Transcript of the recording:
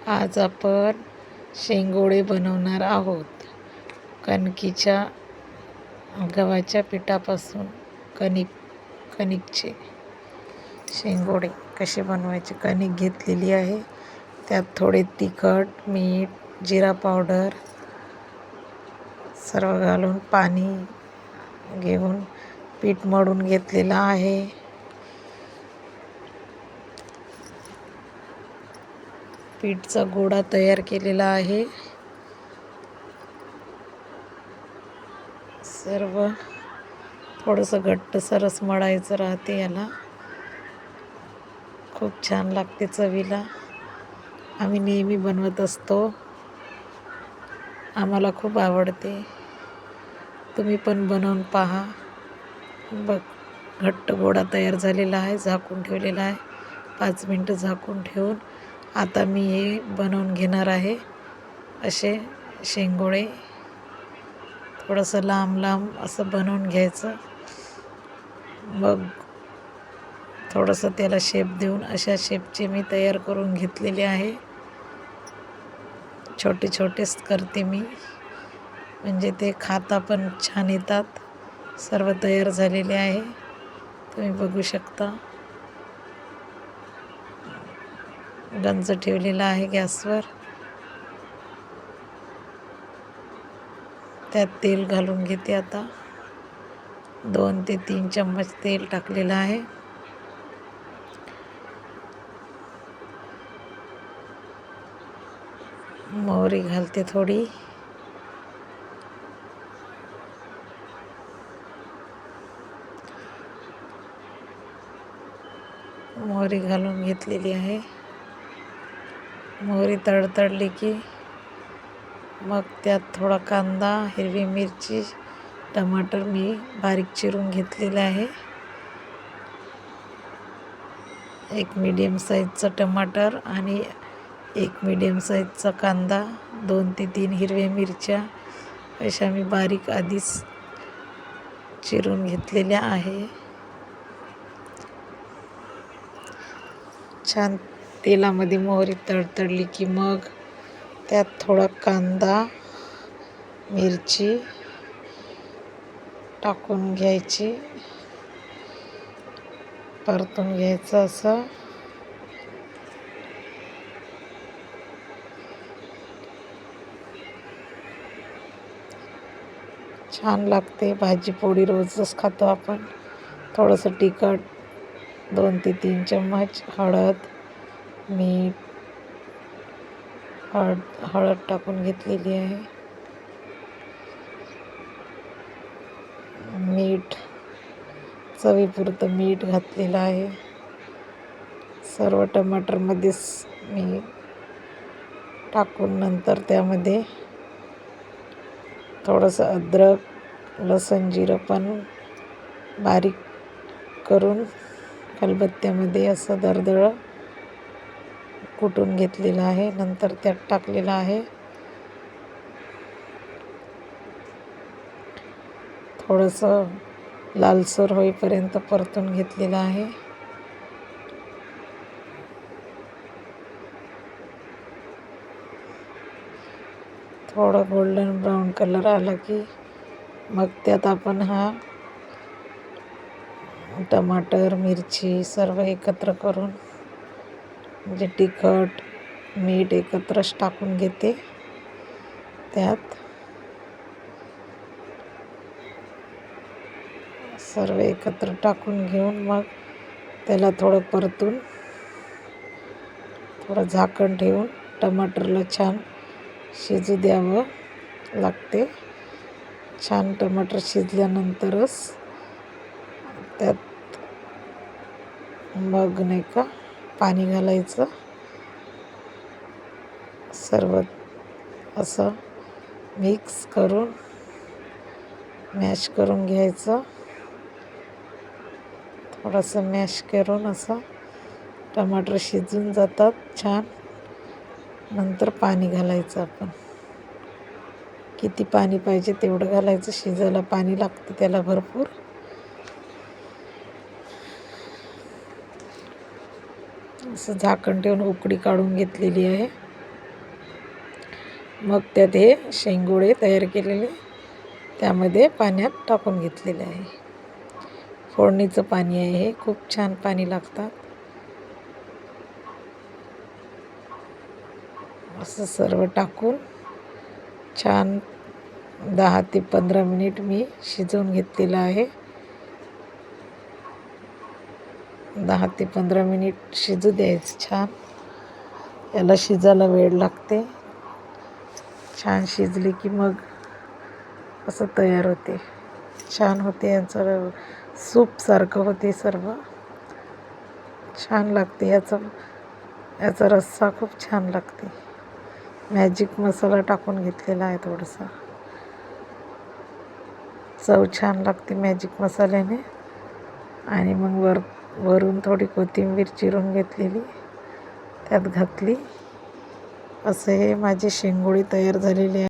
आज आपण शेंगोळे बनवणार आहोत. गव्हाच्या पिठापासून कणिकचे शेंगोळे कसे बनवायचे. कणिक घेतलेली आहे, त्यात थोडे तिखट, मीठ, जिरा पावडर सर्व घालून पाणी घेऊन पीठ मळून घेतलेलं आहे. पीठचा गोळा तयार केलेला आहे. सर्व थोडंसं घट्टसरच मळायचं राहते. याला खूप छान लागते चवीला. आम्ही नेहमी बनवत असतो, आम्हाला खूप आवडते. तुम्ही पण बनवून पहा. बघ, घट्ट गोळा तयार झालेला आहे. झाकून ठेवलेला आहे. 5 मिनटं झाकून ठेवून आता मी हे बनवून घेणार आहे. असे शेंगोळे थोडंसं लांब लांब असं बनवून घ्यायचं. मग थोडंसं त्याला शेप देऊन अशा शेपचे मी तयार करून घेतलेले आहे. छोटे छोटेच करते मी, म्हणजे ते खाता पण छान येतात. सर्व तयार झालेले आहे, तुम्ही बघू शकता. गंज ठेवलेला आहे गॅसवर. त्यात तेल घालून घेते. आता 2 ते 3 चम्मच तेल टाकलेलं आहे. मोहरी घालते थोडी. मोहरी घालून घेतलेली आहे. मोहरी तडतडली की मग त्यात थोडा कांदा, हिरवी मिरची, टमाटर मी बारीक चिरून घेतलेलं आहे. एक मीडियम साईजचा टमाटर आणि एक मीडियम साईजचा कांदा, 2 ते 3 हिरव्या मिरच्या अशा मी बारीक आधीच चिरून घेतलेल्या आहे. छान तेलामध्ये मोहरी तडतडली की मग त्यात थोडा कांदा, मिरची टाकून घ्यायची, परतून घ्यायचं. असं छान लागते. भाजी पोळी रोजच खातो आपण. थोडंसं तिखट, 2 ते 3 चम्मच हळद, मीठ, हळद टाकून घेतलेली आहे. मीठ, चवीपुरतं मीठ घातलेलं आहे. सर्व टमाटरमध्येच मी टाकून नंतर त्यामध्ये थोडंसं अद्रक, लसूण, जिरं पण बारीक करून खलबत्त्यामध्ये असं दरदरं कुटून घेतलेलं आहे. नंतर त्यात टाकलेलं आहे. थोडंसं लालसर होईपर्यंत परतून घेतलेलं आहे. थोडं गोल्डन ब्राऊन कलर आला की मग त्यात आपण हा टमाटर, मिरची सर्व एकत्र करून, म्हणजे तिखट, मीठ एकत्रच टाकून घेते. त्यात सर्व एकत्र टाकून घेऊन मग त्याला थोडं परतून थोडं झाकण ठेवून टमाटरला छान शिजू द्यावं लागते. छान टमाटर शिजल्यानंतरच त्यात मग नाही का पाणी घालायचं. सर्व असं मिक्स करून मॅश करून घ्यायचं. थोडंसं मॅश करून असं टमाटर शिजून जातात छान. नंतर पाणी घालायचं. आपण किती पाणी पाहिजे तेवढं घालायचं. शिजायला पाणी लागतं त्याला भरपूर. असं झाकण ठेवून उकळी काढून घेतलेली आहे. मग त्यात हे शेंगोळे तयार केलेले त्यामध्ये पाण्यात टाकून घेतलेले आहे. फोडणीचं पाणी आहे हे, खूप छान पाणी लागतात. असं सर्व टाकून छान 10 ते 15 मिनिट मी शिजवून घेतलेलं आहे. 10 ते 15 मिनिट शिजू द्यायचं छान. याला शिजायला वेळ लागते. छान शिजली की मग असं तयार होते. छान होते, याचं सूपसारखं होते सर्व. छान लागते. याचा रस्सा खूप छान लागते. मॅजिक मसाला टाकून घेतलेला आहे थोडासा. चव छान लागते मॅजिक मसाल्याने. आणि मग वरून थोडी कोथिंबीर चिरून घेतलेली त्यात घातली. असं हे माझे शेंगोळे तयार झालेले आहे.